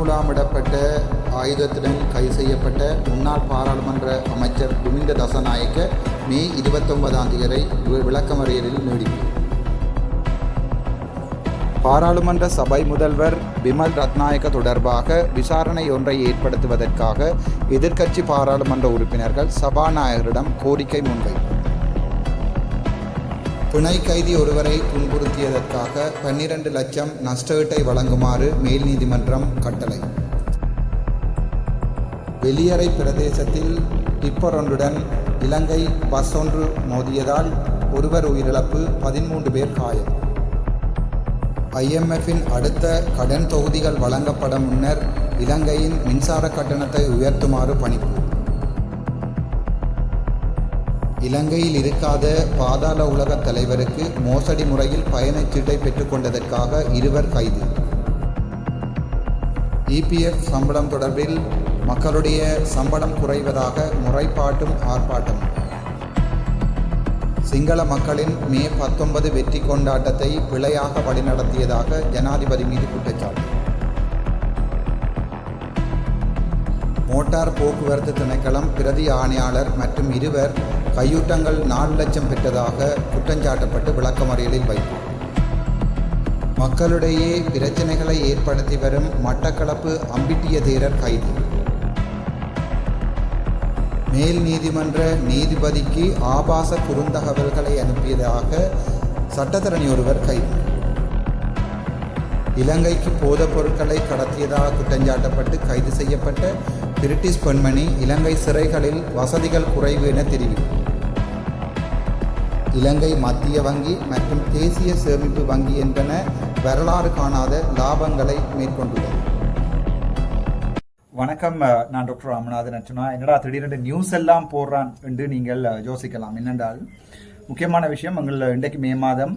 முலாமிடப்பட்ட ஆயுதத்துடன் கைது செய்யப்பட்ட முன்னாள் பாராளுமன்ற அமைச்சர் துமிந்த தசநாயக்க மே 29ஆம் தேதி விளக்கமறியலில் நீடிப்பு. பாராளுமன்ற சபை முதல்வர் பிமல் ரத்நாயக்க தொடர்பாக விசாரணை ஒன்றை ஏற்படுத்துவதற்காக எதிர்க்கட்சி பாராளுமன்ற உறுப்பினர்கள் சபாநாயகரிடம் கோரிக்கை முன்வைப்பு. பிணை கைதி ஒருவரை துன்புறுத்தியதற்காக 12 லட்சம் நஷ்டஈட்டை வழங்குமாறு மேல் நீதிமன்றம் கட்டளை. வெளியறை பிரதேசத்தில் டிப்பர் ஒன்றுடன் இலங்கை பஸ் ஒன்று மோதியதால் ஒருவர் உயிரிழப்பு, 13 பேர் காயம். IMFின் அடுத்த கடன் தொகுதிகள் வழங்கப்பட முன்னர் இலங்கையின் மின்சார கட்டணத்தை உயர்த்துமாறு பணிப்பு. இலங்கையில் இருக்காத பாதாள உலக தலைவருக்கு மோசடி முறையில் பயணச்சீட்டை பெற்றுக்கொண்டதற்காக 2 கைது. EPF சம்பளம் தொடர்பில் மக்களுடைய சம்பளம் குறைவதாக முறைப்பாட்டும் ஆர்ப்பாட்டம். சிங்கள மக்களின் மே 19 வெற்றி கொண்டாட்டத்தை பிழையாக வழிநடத்தியதாக ஜனாதிபதி மீது குற்றச்சாட்டு. மோட்டார் போக்குவரத்து திணைக்களம் பிரதி ஆணையாளர் மற்றும் 2 கையூட்டங்கள் 4 லட்சம் பெற்றதாக குற்றஞ்சாட்டப்பட்டு விளக்கமறியலில் வைப்பு. மக்களிடையே பிரச்சனைகளை ஏற்படுத்தி வரும் மட்டக்களப்பு அம்பிட்டிய தேரர் கைது. மேல் நீதிமன்ற நீதிபதிக்கு ஆபாச குறுந்தகவல்களை அனுப்பியதாக சட்டத்தரணி ஒருவர் கைது. இலங்கைக்கு போதைப் பொருட்களை கடத்தியதாக குற்றஞ்சாட்டப்பட்டு கைது செய்யப்பட்ட பிரிட்டிஷ் பெண்மணி இலங்கை சிறைகளில் வசதிகள் குறைவு என தெரிவித்தார். இலங்கை மத்திய வங்கி மற்றும் தேசிய சேமிப்பு வங்கி என்பன வரலாறு காணாத லாபங்களை மேற்கொண்டுள்ளது. வணக்கம், நான் டாக்டர் ராமநாதன் அர்ச்சனா. என்னடா திடீரென்று நியூஸ் எல்லாம் போடுறான் என்று நீங்கள் யோசிக்கலாம். என்னென்றால் முக்கியமான விஷயம், எங்கள் இன்றைக்கு மே மாதம்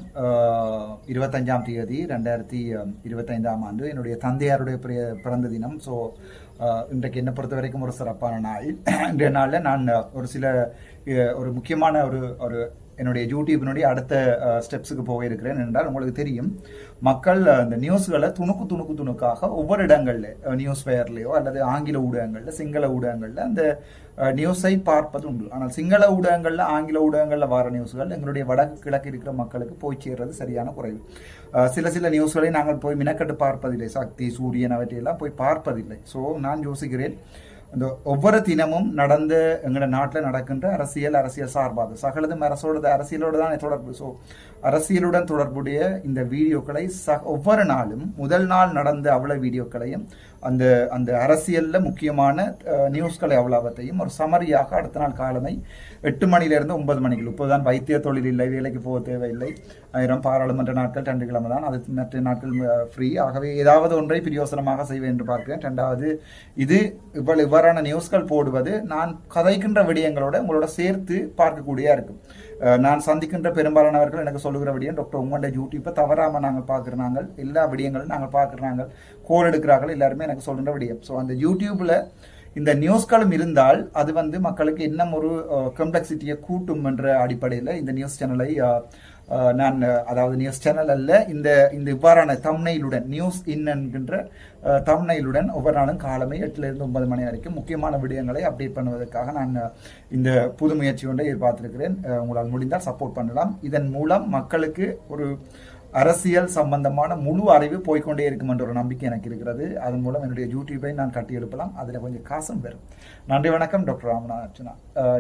25ஆம் தேதி 2025ஆம் ஆண்டு என்னுடைய தந்தையாருடைய பிறந்த தினம். ஸோ இன்றைக்கு என்னை பொறுத்த வரைக்கும் ஒரு சிறப்பான நாள். இன்றைய நாளில் நான் ஒரு முக்கியமான ஒரு என்னுடைய யூடியூபினுடைய அடுத்த ஸ்டெப்ஸுக்கு போக இருக்கிறேன். என்றால் உங்களுக்கு தெரியும், மக்கள் இந்த நியூஸ்களை துணுக்காக ஒவ்வொரு இடங்களில் நியூஸ் ஃபேர்லேயோ அல்லது ஆங்கில ஊடகங்களில் சிங்கள ஊடகங்களில் அந்த நியூஸை பார்ப்பது உண்டு. ஆனால் சிங்கள ஊடகங்களில் ஆங்கில ஊடகங்களில் வர நியூஸ்கள் எங்களுடைய வடக்கு கிழக்கு இருக்கிற மக்களுக்கு போய் சேர்றது சரியான குறைவு. சில நியூஸ்களை நாங்கள் போய் மினக்கட்டு பார்ப்பதில்லை. சக்தி, சூரியன் அவற்றையெல்லாம் போய் பார்ப்பதில்லை. ஸோ நான் யோசிக்கிறேன், இந்த ஒவ்வொரு தினமும் நடந்த எங்களோட நாட்டில் நடக்கின்ற அரசியல் சார்பாக சகலதும் அரசியலோடு தான் தொடர்பு. ஸோ அரசியலுடன் தொடர்புடைய இந்த வீடியோக்களை ஒவ்வொரு நாளும் முதல் நாள் நடந்த அவ்வளவு வீடியோக்களையும் அந்த அரசியலில் முக்கியமான நியூஸ்களை அவ்வளவத்தையும் ஒரு சமரியாக அடுத்த நாள் காலமை 8 மணிலிருந்து 9 மணிக்கு. இப்போதான் வைத்திய தொழில் இல்லை, வேலைக்கு போக தேவையில்லை, 1000 பாராளுமன்ற நாட்கள் 2 கிழமை தான், அது மற்ற நாட்கள் ஃப்ரீ. ஆகவே ஏதாவது ஒன்றை பிரயோசனமாக செய்வேன் என்று பார்க்கிறேன். 2வது, இது இவ்வாறான நியூஸ்கள் போடுவது நான் கதைக்கின்ற விடயங்களோட உங்களோட சேர்த்து பார்க்கக்கூடியா இருக்கும். நான் சந்திக்கின்ற பெரும்பாலானவர்கள் எனக்கு சொல்லுகிற விடயம், டாக்டர் உங்களோட யூடியூப்பை தவறாமல் நாங்கள் பார்க்குறாங்க, எல்லா விடயங்களும் நாங்கள் பார்க்குறாங்க, கோல் எடுக்கிறார்கள், எல்லாருமே எனக்கு சொல்கின்ற விடயம். ஸோ அந்த யூடியூப்பில் இந்த நியூஸ்களும் இருந்தால் அது மக்களுக்கு இன்னும் ஒரு காம்ப்ளெக்சிட்டியை கூட்டும் என்ற அடிப்படையில் இந்த நியூஸ் சேனலை நான், அதாவது நியூஸ் சேனல் அல்ல, இந்த இவ்வாறான தம்ப்நெயிலுடன் நியூஸ் என்கின்ற தம்ப்நெயிலுடன் ஒவ்வொரு நாளும் காலமே 8லிருந்து 9 மணி வரைக்கும் முக்கியமான விடயங்களை அப்டேட் பண்ணுவதற்காக நான் இந்த புது முயற்சி ஒன்றை எதிர்பார்த்திருக்கிறேன். உங்களால் முடிந்தால் சப்போர்ட் பண்ணலாம். இதன் மூலம் மக்களுக்கு ஒரு அரசியல் சம்பந்தமான முழு அறிவு போய்கொண்டே இருக்கும் என்ற ஒரு நம்பிக்கை எனக்கு இருக்கிறது. அதன் மூலம் என்னுடைய யூடியூப்பை நான் கட்டி எழுப்பலாம், அதில் கொஞ்சம் காசும் வரும். நன்றி, வணக்கம். டாக்டர் ராமநாதன் அர்ச்சனா.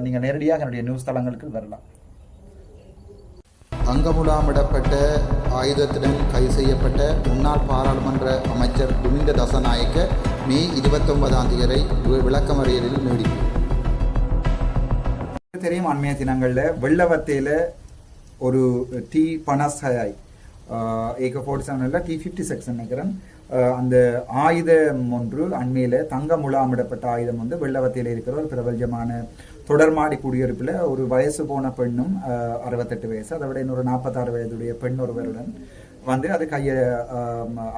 நீங்கள் நேரடியாக என்னுடைய நியூஸ் தளங்களுக்கு வரலாம். அங்கமுலாமிடப்பட்ட ஆயுதத்துடன் கைது செய்யப்பட்ட முன்னாள் பாராளுமன்ற அமைச்சர் துமிந்த தசநாயக்க மே 29ஆம் தேதி விளக்கமறியலில் நீடிப்பு. தெரியும், அண்மைய தினங்களில் வெள்ளவத்தையில் ஒரு டி பனஸ்ஹயாய் AK-47 T-56 நினைக்கிறேன், அந்த ஆயுதம் ஒன்று அண்மையில் தங்க முலாமிடப்பட்ட ஆயுதம் வெள்ளவத்தையில் இருக்கிற ஒரு பிரபலமான தொடர்மாடி குடியிருப்பில் ஒரு வயசு போன பெண்ணும் 68 வயசு, அதை விட இன்னொரு 46 வயதுடைய பெண் ஒருவருடன் அது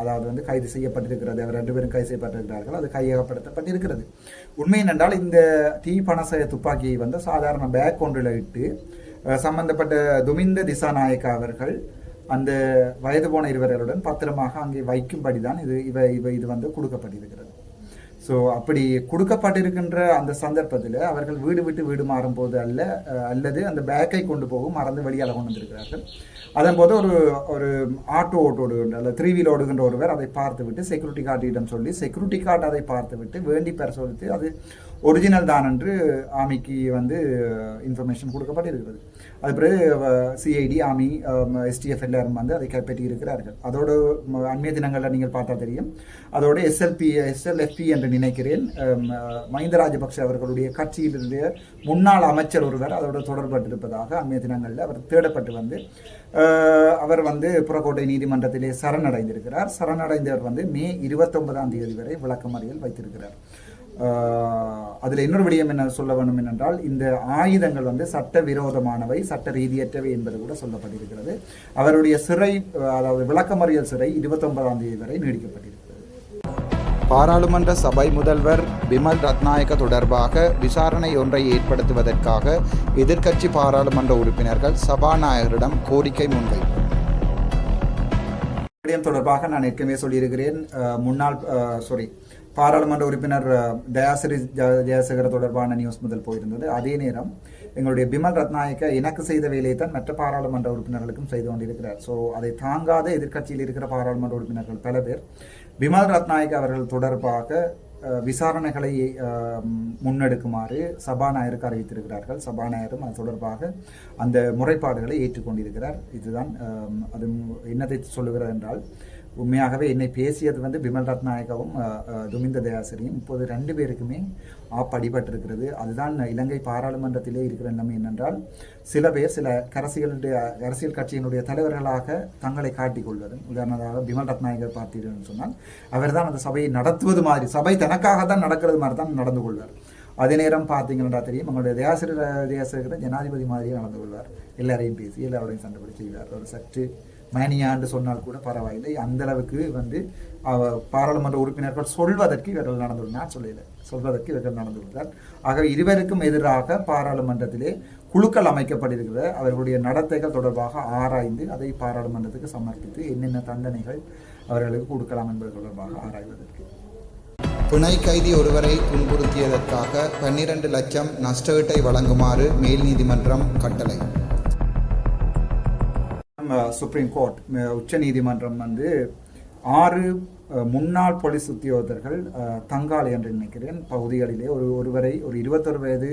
அதாவது கைது செய்யப்பட்டிருக்கிறது. அவர் 2 பேரும் கைது செய்யப்பட்டிருக்கிறார்கள். அது கையகப்படுத்தப்பட்டிருக்கிறது. உண்மை என்னென்றால் இந்த டி பனசய துப்பாக்கியை சாதாரண பேக் ஒன்றில் இட்டு சம்பந்தப்பட்ட துமிந்த திசாநாயக்கா அவர்கள் அந்த வயது போன இருவர்களுடன் பத்திரமாக அங்கே வைக்கும்படிதான் இது கொடுக்கப்பட்டிருக்கிறது. ஸோ அப்படி கொடுக்கப்பட்டிருக்கின்ற அந்த சந்தர்ப்பத்தில் அவர்கள் வீடு விட்டு வீடு மாறும்போது அல்லது அந்த பேக்கை கொண்டு போகும் மறந்து வெளியால் கொண்டு வந்திருக்கிறார்கள். அதன் போது ஒரு ஆட்டோ ஓட்டோடு அல்ல 3 வீல் ஓடுகின்ற ஒருவர் அதை பார்த்து விட்டு செக்யூரிட்டி கார்டிடம் சொல்லி செக்யூரிட்டி கார்டு அதை பார்த்து விட்டு வேண்டி பரிசோதித்து அது ஒரிஜினல் தான் என்று ஆமிக்கு இன்ஃபர்மேஷன் கொடுக்கப்பட்டிருக்கிறது. அது பிறகு சிஐடி ஆமி STF எல்லாரும் அதை கைப்பற்றி இருக்கிறார்கள். அதோடு அண்மைய தினங்களில் நீங்கள் பார்த்தா தெரியும். அதோடு SLFP என்று நினைக்கிறேன் மஹிந்த ராஜபக்ஷ அவர்களுடைய கட்சியிலிருந்த முன்னாள் அமைச்சர் ஒருவர் அதோடு தொடர்பட்டிருப்பதாக அண்மைய தினங்களில் அவர் தேடப்பட்டு அவர் புறக்கோட்டை நீதிமன்றத்திலே சரணடைந்திருக்கிறார். சரணடைந்தவர் மே 29ஆம் தேதி வரை விளக்கமறியல் வைத்திருக்கிறார். அதில் இன்னொரு விடயம் என்ன சொல்ல வேண்டும் என்றால் இந்த ஆயுதங்கள் சட்ட விரோதமானவை, சட்ட ரீதியற்றவை என்பது கூட சொல்லப்பட்டிருக்கிறது. அவருடைய சிறை, அதாவது விளக்கமறியல் சிறை 29ஆம் தேதி வரை நீடிக்கப்பட்டிருக்கிறது. பாராளுமன்ற சபை முதல்வர் பிமல் ரத்நாயக்க தொடர்பாக விசாரணை ஒன்றை ஏற்படுத்துவதற்காக எதிர்க்கட்சி பாராளுமன்ற உறுப்பினர்கள் சபாநாயகரிடம் கோரிக்கை முன்வைப்பு. தொடர்பாக நான் ஏற்கனவே சொல்லியிருக்கிறேன். பாராளுமன்ற உறுப்பினர் தயாசிரி ஜெயசேகர தொடர்பான நியூஸ் முதல் போயிருந்தது. அதே நேரம் எங்களுடைய பிமல் ரத்நாயக்க எனக்கு செய்த வேலையை தான் மற்ற பாராளுமன்ற உறுப்பினர்களுக்கும் செய்து கொண்டிருக்கிறார். ஸோ அதை தாங்காத எதிர்க்கட்சியில் இருக்கிற பாராளுமன்ற உறுப்பினர்கள் பல பேர் பிமல் ரத்நாயக்க அவர்கள் தொடர்பாக விசாரணைகளை முன்னெடுக்குமாறு சபாநாயகருக்கு அறிவித்திருக்கிறார்கள். சபாநாயகரும் அது தொடர்பாக அந்த முறைப்பாடுகளை ஏற்றுக்கொண்டிருக்கிறார். இதுதான் அது என்னத்தை சொல்லுகிறது என்றால், உண்மையாகவே என்னை பேசியது பிமல் ரத்நாயகவும் துமிந்த தயாசிரியும். இப்போது 2 பேருக்குமே அடிபட்டிருக்கிறது. அதுதான் இலங்கை பாராளுமன்றத்திலே இருக்கிற நிலைமை என்னென்றால், சில பேர் சில அரசியல் கட்சியினுடைய தலைவர்களாக தங்களை காட்டிக்கொள்வதும். உதாரணமாக பிமல் ரத்நாயகர் பார்த்தீர்கள் சொன்னால் அவர் தான் அந்த சபையை நடத்துவது மாதிரி, சபை தனக்காக தான் நடக்கிறது மாதிரி தான் நடந்து கொள்வார். அதே நேரம் பார்த்தீங்கன்னா தெரியும், நம்மளுடைய தேசேகர ஜனாதிபதி மாதிரியே நடந்து கொள்வார். எல்லாரையும் பேசி எல்லாரோடையும் சண்டைப்படி செய்வார். ஒரு சற்று மேனியான்னு சொன்னால் கூட பரவாயில்லை. அந்த அளவுக்கு பாராளுமன்ற உறுப்பினர்கள் சொல்வதற்கு இவர்கள் நடந்துள்ளார். சொல்வதற்கு இவர்கள் நடந்துள்ளார். ஆகவே இருவருக்கும் எதிராக பாராளுமன்றத்திலே குழுக்கள் அமைக்கப்பட்டிருக்கிற அவர்களுடைய நடத்தைகள் தொடர்பாக ஆராய்ந்து அதை பாராளுமன்றத்துக்கு சமர்ப்பித்து என்னென்ன தண்டனைகள் அவர்களுக்கு கொடுக்கலாம் என்பது தொடர்பாக ஆராய்வதற்கு. பிணை கைதி ஒருவரை துன்புறுத்தியதற்காக 12 லட்சம் நஷ்டஈட்டை வழங்குமாறு மேல் நீதிமன்றம் கட்டளை. சுப்ரீம் கோர்ட் உச்ச நீதிமன்றம் 6 முன்னாள் போலீஸ் உத்தியோகத்தர்கள் தங்காலை என்று நினைக்கிறேன் பகுதிகளிலே ஒருவரை ஒரு 21 வயது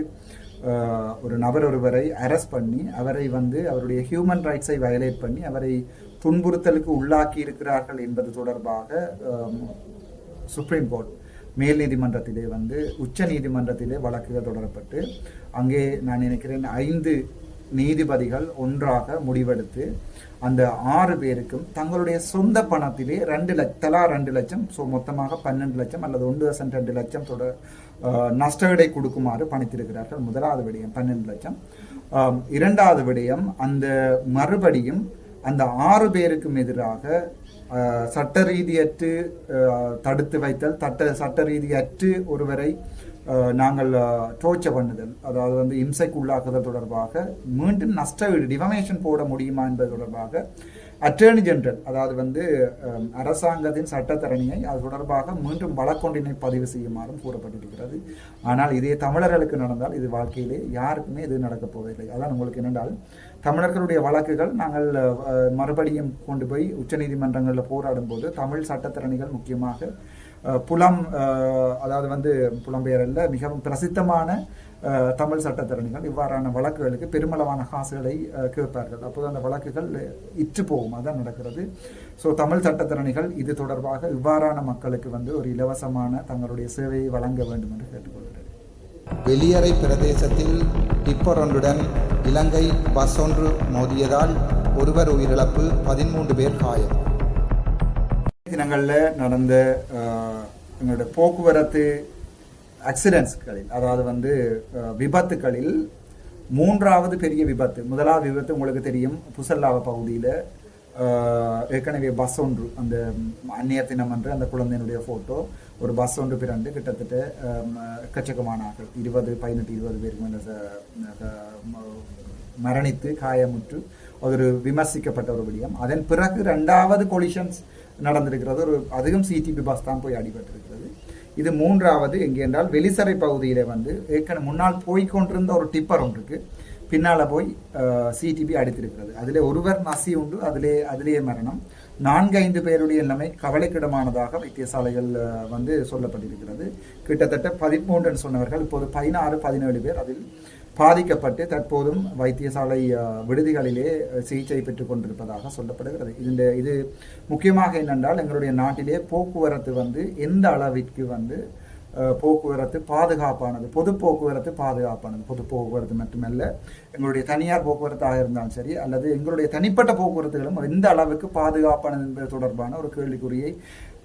ஒரு நபர் ஒருவரை அரெஸ்ட் பண்ணி அவரை அவருடைய ஹியூமன் ரைட்ஸை வயலேட் பண்ணி அவரை துன்புறுத்தலுக்கு உள்ளாக்கி இருக்கிறார்கள் என்பது தொடர்பாக சுப்ரீம் கோர்ட் மேல் நீதிமன்றத்திலே உச்ச நீதிமன்றத்திலே வழக்குகள் தொடரப்பட்டு அங்கே நான் நினைக்கிறேன் 5 நீதிபதிகள் ஒன்றாக முடிவெடுத்து அந்த 6 பேருக்கும் தங்களுடைய சொந்த பணத்திலே தலா 2 லட்சம், ஸோ மொத்தமாக 12 லட்சம் அல்லது 1% 2 லட்சம் நஷ்டஈடை கொடுக்குமாறு பணித்திருக்கிறார்கள். முதலாவது விடயம் 12 லட்சம். இரண்டாவது விடயம், அந்த மறுபடியும் அந்த 6 பேருக்கும் எதிராக சட்ட ரீதியற்று தடுத்து வைத்தல், சட்ட ரீதியற்று ஒருவரை நாங்கள் டோர்ச்சர் பண்ணுதல், அதாவது இம்சைக்கு உள்ளாக்குதல் தொடர்பாக மீண்டும் நஷ்டஈடு டிஃபமேஷன் போட முடியுமா என்பது தொடர்பாக அட்டர்னி ஜெனரல், அதாவது அரசாங்கத்தின் சட்டத்தரணியை அது தொடர்பாக மீண்டும் வழக்கொன்றினை பதிவு செய்யுமாறும் கூறப்பட்டிருக்கிறது. ஆனால் இதே தமிழர்களுக்கு நடந்தால் இது வாழ்க்கையிலே யாருக்குமே இது நடக்கப் போவதில்லை. அதான் உங்களுக்கு என்னென்றால், தமிழர்களுடைய வழக்குகள் நாங்கள் மறுபடியும் கொண்டு போய் உச்சநீதிமன்றங்களில் போராடும் போது தமிழ் சட்டத்தரணிகள் முக்கியமாக அதாவது புலம்பெயர் அல்ல, மிகவும் பிரசித்தமான தமிழ் சட்டத்தரணிகள் இவ்வாறான வழக்குகளுக்கு பெருமளவான காசுகளை கேட்பார்கள். அப்போது அந்த வழக்குகள் இற்று போகும். அதான் நடக்கிறது. ஸோ தமிழ் சட்டத்தரணிகள் இது தொடர்பாக இவ்வாறான மக்களுக்கு ஒரு இலவசமான தங்களுடைய சேவையை வழங்க வேண்டும் என்று கேட்டுக்கொள்கிறேன். வெளியறை பிரதேசத்தில் டிப்பர் ஒன்றுடன் இலங்கை பஸ் ஒன்று மோதியதால் ஒருவர் உயிரிழப்பு, 13 பேர் காயம். தினங்களில் நடந்த எங்களுடைய போக்குவரத்து ஆக்சிடென்ட்ஸ்களில், அதாவது விபத்துகளில் 3வது பெரிய விபத்து. முதலாவது விபத்து உங்களுக்கு தெரியும், புசல்லாவ பகுதியில் ஏற்கனவே பஸ் ஒன்று, அந்த அந்நியர் தினம் என்று அந்த குழந்தையினுடைய ஃபோட்டோ, ஒரு பஸ் ஒன்று பிறண்டு கிட்டத்தட்ட எக்கச்சக்கமான ஆட்கள் 18-20 பேருக்கு மரணித்து காயமுற்று ஒரு விமர்சிக்கப்பட்ட ஒரு விடயம். அதன் பிறகு 2வது கொலிஷன்ஸ் நடந்திருக்கிறது. அதுவும் சிடிபி பஸ் தான் போய் அடிபட்டிருக்கிறது. இது மூன்றாவது எங்கே என்றால் வெளிசரை பகுதியில் வந்து ஏற்கனவே முன்னால் போய்கொண்டிருந்த ஒரு டிப்பர் ஒன்று இருக்கு, பின்னால் போய் சிடிபி அடித்திருக்கிறது. அதில் ஒருவர் நசி உண்டு, அதிலேயே மரணம். 4-5 பேருடைய நிலைமை கவலைக்கிடமானதாக வைத்தியசாலைகள் வந்து சொல்லப்பட்டிருக்கிறது. கிட்டத்தட்ட 13 சொன்னவர்கள் இப்போது 16-17 பேர் அதில் பாதிக்கப்பட்டு தற்போதும் வைத்தியசாலை விடுதிகளிலே சிகிச்சை பெற்றுக் கொண்டிருப்பதாக சொல்லப்படுகிறது. இது முக்கியமாக என்னென்றால் எங்களுடைய நாட்டிலே போக்குவரத்து வந்து எந்த அளவிற்கு வந்து போக்குவரத்து பாதுகாப்பானது, பொது போக்குவரத்து பாதுகாப்பானது. பொது போக்குவரத்து மட்டுமல்ல, எங்களுடைய தனியார் போக்குவரத்தாக இருந்தாலும் சரி அல்லது எங்களுடைய தனிப்பட்ட போக்குவரத்துகளும் எந்த அளவுக்கு பாதுகாப்பானது என்பது தொடர்பான ஒரு கேள்விக்குறியை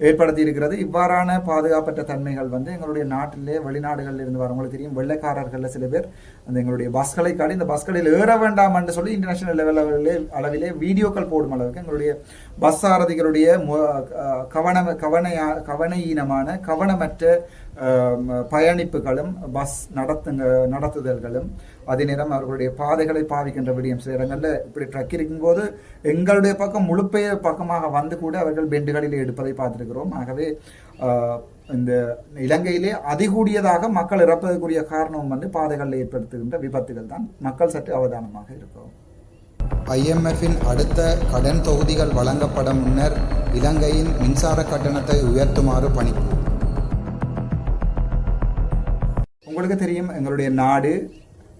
ஏற்படுத்தி இருக்கிறது. இவ்வாறான பாதுகாப்பற்ற தன்மைகள் வந்து எங்களுடைய நாட்டிலே வெளிநாடுகளில் இருந்து வரவங்களுக்கு தெரியும். வெள்ளைக்காரர்கள் சில பேர் அந்த எங்களுடைய பஸ்களை காடி இந்த பஸ்களில் ஏற வேண்டாம் என்று சொல்லி இன்டர்நேஷனல் அளவிலே வீடியோக்கள் போடும் அளவுக்கு எங்களுடைய பஸ் சாரதிகளுடைய கவனஈனமான கவனமற்ற பயணிப்புகளும் பஸ் நடத்துதல்களும் அதே நேரம் அவர்களுடைய பாதைகளை பாவிக்கின்ற விடியம் சில இடங்களில் இப்படி ட்ரக் இருக்கும்போது எங்களுடைய பக்கம் முழுப்பெய பக்கமாக வந்து கூட அவர்கள் பெண்டுகளில் எடுப்பதை பார்த்திருக்கிறோம். ஆகவே இந்த இலங்கையிலே அதிகூடியதாக மக்கள் இறப்பதற்குரிய காரணம் வந்து பாதைகளில் ஏற்படுத்துகின்ற விபத்துகள் தான். மக்கள் சற்று அவதானமாக இருக்கும். IMFின் அடுத்த கடன் தொகுதிகள் வழங்கப்பட முன்னர் இலங்கையின் மின்சார கட்டணத்தை உயர்த்துமாறு பணிப்பு. உங்களுக்கு தெரியும், எங்களுடைய நாடு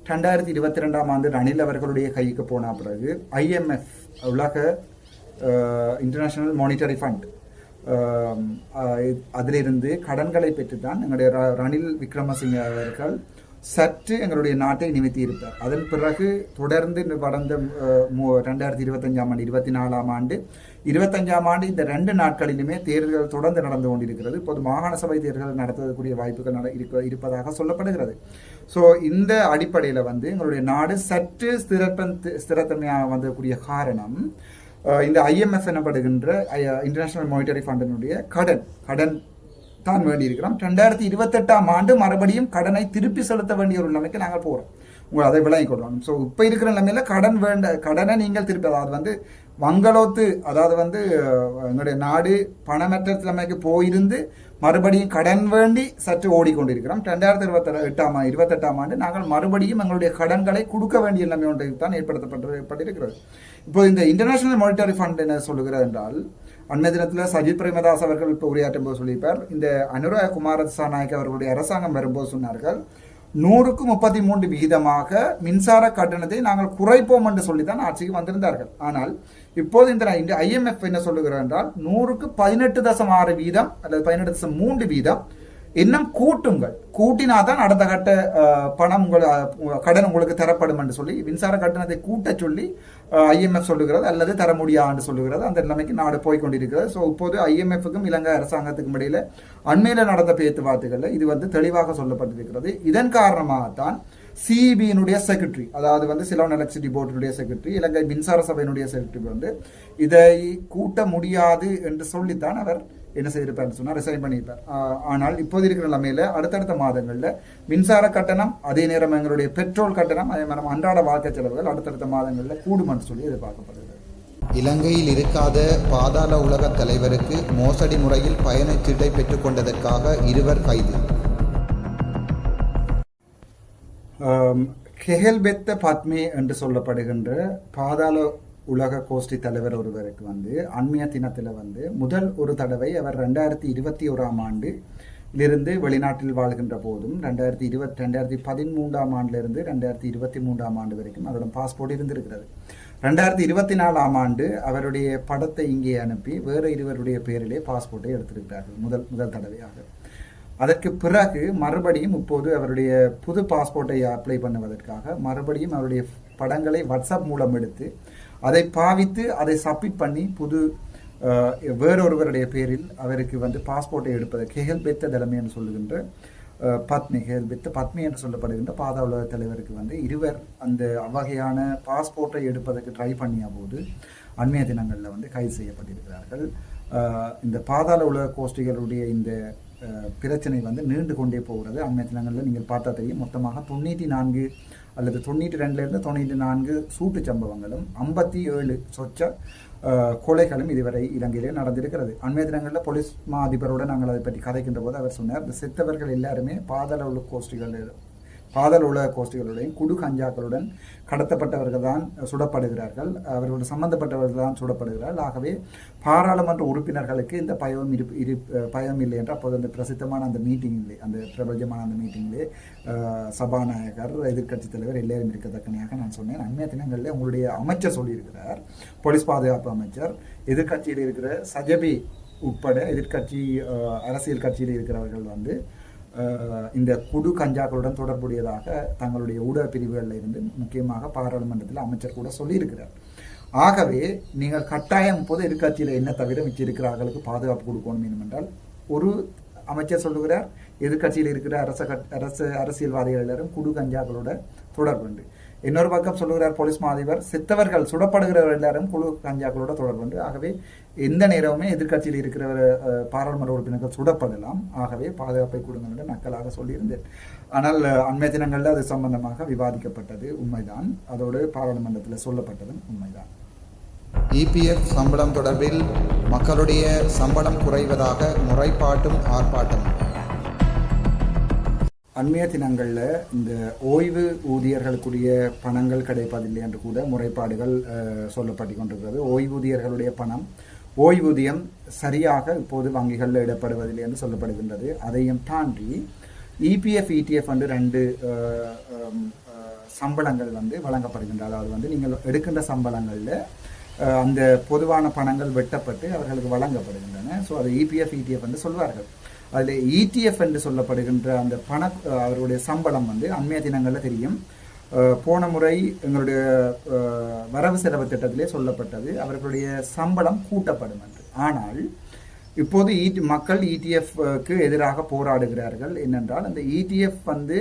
2022ஆம் ஆண்டு ரணில் அவர்களுடைய கைக்கு போன பிறகு IMF உலக இன்டர்நேஷனல் மானிட்டரி ஃபண்ட் அதிலிருந்து கடன்களை பெற்றுத்தான் எங்களுடைய ரணில் விக்ரமசிங்க அவர்கள் சற்று எங்களுடைய நாட்டை நிமித்தி இருப்பார். அதன் பிறகு தொடர்ந்து கடந்த 2025ஆம் ஆண்டு 24ஆம் ஆண்டு 25ஆம் ஆண்டு இந்த 2 நாட்களிலுமே தேர்தல்கள் தொடர்ந்து நடந்து கொண்டிருக்கிறது. இப்போது மாகாண சபை தேர்தல் நடத்துவதற்குரிய வாய்ப்புகள் இருப்பதாக சொல்லப்படுகிறது. ஸோ இந்த அடிப்படையில் வந்து எங்களுடைய நாடு சற்று ஸ்திரத்தன்மையாக வந்தக்கூடிய காரணம் இந்த IMF எனப்படுகின்ற இன்டர்நேஷனல் மானிட்டரி ஃபண்டினுடைய கடன் தான் வேண்டியிருக்கிறோம். 2028ஆம் ஆண்டு மறுபடியும் கடனை திருப்பி செலுத்த வேண்டிய ஒரு நிலைமைக்கு நாங்கள் போகிறோம். உங்களை அதை விளங்கி கொள்ளணும். ஸோ இப்போ இருக்கிற நிலைமையில கடனை நீங்கள் திருப்பி, அதாவது வந்து வங்களோத்து, அதாவது வந்து எங்களுடைய நாடு பணமற்ற நிலைமைக்கு போயிருந்து மறுபடியும் கடன் வேண்டி சற்று ஓடிக்கொண்டிருக்கிறோம். 2028ஆம் ஆண்டு நாங்கள் மறுபடியும் எங்களுடைய கடன்களை கொடுக்க வேண்டிய நிலைமை ஒன்றை தான் ஏற்படுத்தப்பட்டிருக்கிறது. இப்போ இந்த இன்டர்நேஷனல் மானிட்டரி ஃபண்ட் என்ன சொல்லுகிறது என்றால், அண்மை தினத்தில் சஜித் பிரேமதாஸ் அவர்கள் இப்போ உரையாற்றும் போது சொல்லியிருப்பார், இந்த அனுராக குமார திசாநாயக்க அவர்களுடைய அரசாங்கம் வரும்போது சொன்னார்கள் 100க்கு 33 விகிதமாக மின்சார கட்டணத்தை நாங்கள் குறைப்போம் என்று சொல்லித்தான் ஆட்சிக்கு வந்திருந்தார்கள். ஆனால் இப்போது இந்த IMF என்ன சொல்லுகிறார் என்றால் 100க்கு 18.6 வீதம் அல்லது 18.3 வீதம் இன்னும் கூட்டினாதான் அடுத்த கட்ட பணம் கடன் உங்களுக்கு தரப்படும் என்று சொல்லி மின்சார கட்டணத்தை கூட்ட சொல்லி IMF சொல்லுகிறது, அல்லது தர முடியாது சொல்லுகிறது. அந்த நிலைமைக்கு நாடு போய்கொண்டிருக்கிறது. ஸோ இப்போது IMFக்கும் இலங்கை அரசாங்கத்துக்கும் இடையில அண்மையில் நடந்த பேச்சுவார்த்தைகளில் இது வந்து தெளிவாக சொல்லப்பட்டிருக்கிறது. இதன் காரணமாகத்தான் சிஇபியினுடைய செக்ரட்டரி, அதாவது வந்து சிலோன் எலக்ட்ரிசிட்டி போர்டினுடைய செக்ரட்டரி, இலங்கை மின்சார சபையினுடைய செக்ரட்டரி வந்து இதை கூட்ட முடியாது என்று சொல்லித்தான் அவர் என்ன செய்திருப்பார் சொன்னால் ரிசைன் பண்ணியிருப்பார். ஆனால் இப்போது இருக்கிற நிலைமையில அடுத்தடுத்த மாதங்களில் மின்சார கட்டணம், அதே நேரம் எங்களுடைய பெட்ரோல் கட்டணம், அதே மாதிரி அன்றாட வாழ்க்கை செலவுகள் அடுத்தடுத்த மாதங்களில் கூடுமென்று சொல்லி எதிர்பார்க்கப்படுகிறது. இலங்கையில் இருக்காத பாதாள உலக தலைவருக்கு மோசடி முறையில் பயணச்சீட்டை பெற்றுக்கொண்டதற்காக 2 கைது. கெஹல்பெத்த பத்மே என்று சொல்லப்படுகின்ற பாதாள உலக கோஷ்டி தலைவர் ஒருவருக்கு வந்து அண்மைய தினத்தில் வந்து முதல் ஒரு தடவை அவர் 2021ஆம் ஆண்டிலிருந்து வெளிநாட்டில் வாழ்கின்ற போதும் 2013ஆம் ஆண்டிலிருந்து 2023ஆம் ஆண்டு வரைக்கும் அவருடைய பாஸ்போர்ட் இருந்திருக்கிறது. 2024ஆம் ஆண்டு அவருடைய படத்தை இங்கே அனுப்பி வேறு இருவருடைய பேரிலே பாஸ்போர்ட்டை எடுத்திருக்கிறார்கள் முதல் தடவையாக. அதற்கு பிறகு மறுபடியும் இப்போது அவருடைய புது பாஸ்போர்ட்டை அப்ளை பண்ணுவதற்காக மறுபடியும் அவருடைய படங்களை வாட்ஸ்அப் மூலம் எடுத்து அதை பாவித்து அதை சப்மிட் பண்ணி புது வேறொருவருடைய பேரில் அவருக்கு வந்து பாஸ்போர்ட்டை எடுப்பது கெஹல்பெத்த தலைமை என்று சொல்லுகின்ற கெஹல்பெத்த பத்மி என்று சொல்லப்படுகின்ற பாதாள உலக தலைவருக்கு வந்து 2 அந்த வகையான பாஸ்போர்ட்டை எடுப்பதற்கு ட்ரை பண்ணிய போது அண்மைய தினங்களில் வந்து கைது செய்யப்பட்டிருக்கிறார்கள். இந்த பாதாள உலக கோஷ்டிகளுடைய இந்த பிரச்சனை வந்து நீண்டு கொண்டே போகிறது. அண்மைய தினங்களில் நீங்கள் பார்த்தா தெரியும், மொத்தமாக 94 அல்லது 92லேருந்து 94 சூட்டு சம்பவங்களும் 57 சொச்ச கொலைகளும் இதுவரை இலங்கையிலே நடந்திருக்கிறது. அண்மைய தினங்களில் போலீஸ் மா அதிபரோடு நாங்கள் அதை பற்றி கதைக்கின்ற போது அவர் சொன்னார், இந்த செத்தவர்கள் எல்லாருமே பாதாள உலக கோஷ்டிகளுடன் குடு கஞ்சாக்களுடன் கடத்தப்பட்டவர்கள் தான் சுடப்படுகிறார்கள், அவர்களோடு சம்பந்தப்பட்டவர்கள் தான் சுடப்படுகிறார்கள். ஆகவே பாராளுமன்ற உறுப்பினர்களுக்கு இந்த பயம் இல்லை என்று அப்போது அந்த பிரசித்தமான அந்த மீட்டிங்கிலே, அந்த பிரபலமான அந்த மீட்டிங்கிலே சபாநாயகர், எதிர்க்கட்சித் தலைவர் எல்லாரும் இருக்கத்தக்கனையாக நான் சொன்னேன். அண்மைய தினங்களில் உங்களுடைய அமைச்சர் சொல்லியிருக்கிறார், போலீஸ் பாதுகாப்பு அமைச்சர், எதிர்க்கட்சியில் இருக்கிற சஜபி உட்பட எதிர்க்கட்சி அரசியல் கட்சியில் இருக்கிறவர்கள் வந்து இந்த குடு கஞ்சாக்களுடன் தொடர்புடையதாக தங்களுடைய ஊடக பிரிவுகளில் இருந்து முக்கியமாக பாராளுமன்றத்தில் அமைச்சர் கூட சொல்லியிருக்கிறார். ஆகவே நீங்கள் கட்டாயம் இப்போது எதிர்கட்சியில் என்ன தவிர மிச்சிருக்கிறார்களுக்கு பாதுகாப்பு கொடுக்கணும் என்றால் ஒரு அமைச்சர் சொல்லுகிறார், எதிர்கட்சியில் இருக்கிற அரசியல்வாதிகள் எல்லாரும் குடு கஞ்சாக்களோட தொடர்பு உண்டு. இன்னொரு பக்கம் சொல்லுகிறார் போலீஸ் மாதிபர், செத்தவர்கள் சுடப்படுகிறவர்கள் எல்லாரும் குழு கஞ்சாக்களோட தொடர்பு உண்டு. ஆகவே எந்த நேரமுமே எதிர்கட்சியில் இருக்கிற பாராளுமன்ற உறுப்பினர்கள் சுடப்படலாம். ஆகவே பாதுகாப்பை கொடுங்க என்று நக்கலாக சொல்லியிருந்தேன். ஆனால் அண்மைய தினங்களில் அது சம்பந்தமாக விவாதிக்கப்பட்டது உண்மைதான், அதோடு பாராளுமன்றத்தில் சொல்லப்பட்டதும் உண்மைதான். இபிஎஃப் சம்பளம் தொடர்பில் மக்களுடைய சம்பளம் குறைவதாக முறைப்பாட்டும் ஆர்ப்பாட்டம். அண்மைய தினங்களில் இந்த ஓய்வு ஊதியர்களுக்குரிய பணங்கள் கிடைப்பதில்லை என்று கூட முறைப்பாடுகள் சொல்லப்பட்டு கொண்டிருக்கிறது. ஓய்வூதியர்களுடைய பணம், ஓய்வூதியம் சரியாக இப்போது வங்கிகளில் இடப்படுவதில்லை என்று சொல்லப்படுகின்றது. அதையும் தாண்டி இபிஎஃப் இடிஎஃப் வந்து 2 சம்பளங்கள் வந்து வழங்கப்படுகின்றன. அதாவது வந்து நீங்கள் எடுக்கின்ற சம்பளங்களில் அந்த பொதுவான பணங்கள் வெட்டப்பட்டு அவர்களுக்கு வழங்கப்படுகின்றன. ஸோ அது இபிஎஃப் இடிஎஃப் என்று சொல்வார்கள். அதில் இடிஎஃப் என்று சொல்லப்படுகின்ற அந்த அவருடைய சம்பளம் வந்து அண்மைய தினங்களில் தெரியும், போன முறை எங்களுடைய வரவு செலவு திட்டத்திலே சொல்லப்பட்டது அவர்களுடைய சம்பளம் கூட்டப்படும் என்று. ஆனால் இப்போது மக்கள் இடிஎஃப்க்கு எதிராக போராடுகிறார்கள். என்னென்றால் அந்த இடிஎஃப் வந்து